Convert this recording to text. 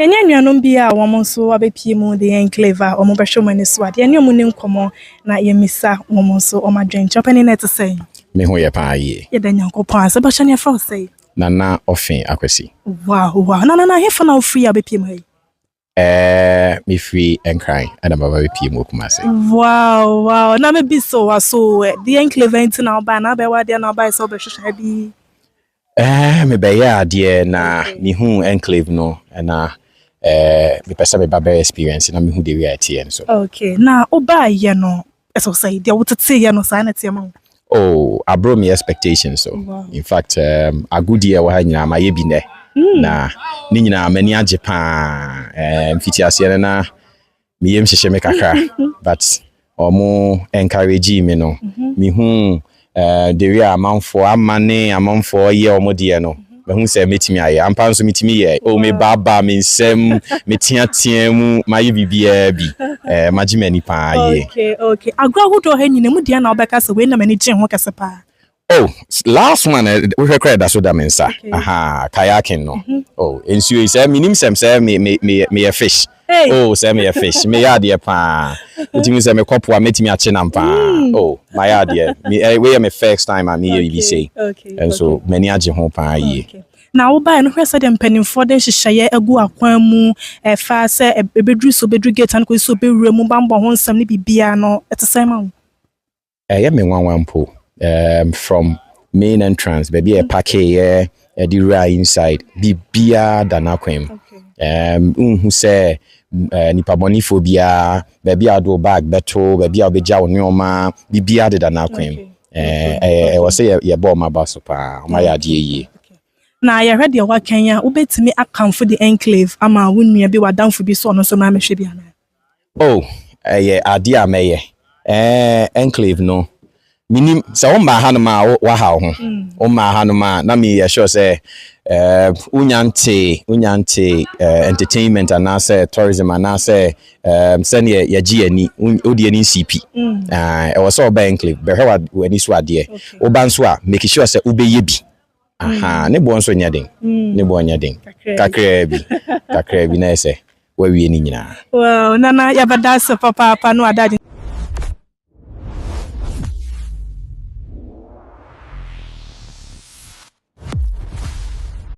Enya nuanom bi a wɔn nso abepie mu de enclave o mo behwe mo ni so ade ene mu ni nkomo na yemisa wɔn nso o madwen chopani net say me ho ye pa ye ye da nyankopon ase ba hye for say nana Offei Akwasi wow na hefa na ofri abepie mu hey me free enkran and baba bepie mu kumase wow na me bi so aso the enclave enti na oba na be wa de na oba so be hwehwe bi me be ya de na me hu enclave no na me pesa me baba experience na me hu de we atie so okay na oba ye no eso say de wotete ye no sa na tie ma I brought me expectations so in fact a good year wa nyina ma ye bi ne na ni nyina mani age pa mfiti ase na me yem hyehye me kakra but omo encourage me no me hu the way amanfo amane amanfo ye omo de no me hu say metimi aye ampa nso metimi ye o me baba me nsem me tiatia mu ma ye bibia bi magimani pa ye okay agwa hudo ha nyina mu de na obeka se we na mani gye ho kese pa last one we record that so that mensa kayaking no ensuo say minim sem say me a fish say me a fish me ya de pa utimi say me kopo metimi a che nampa my idea me we me first time I me you say and so many age ho pa ye na wo ba no hwese de mpanimfo de hyehyeye agu akwan mu fa se ebedru so bedru gate an ko so bewura mu bambo ho nsam ne bibia no etesem ma ya me nwanwampo from main entrance baby a packet the right inside bibia danakwem who say nipa boniphobia baby ado bag beto baby obeja wonioma bibia de danakwem was say ye ball my baso pa my adie ye na ye ready wa Kenya ubetimi akamfo the enclave ama wonnua bi wadamfo bi so no so na mehwe bia na adie ameye enclave no minim sa omba hanuma wa ha ho omma hanuma na me sure say unyante entertainment and say tourism and say send ye giani odi ani CP e was so ba enclave be hwa wani so ade oba nso a make sure say ubeye bi ne bo nso nyaden ne bo nyaden kakra bi na say wa wie ni nyina wow nana ya badasa papa no adaje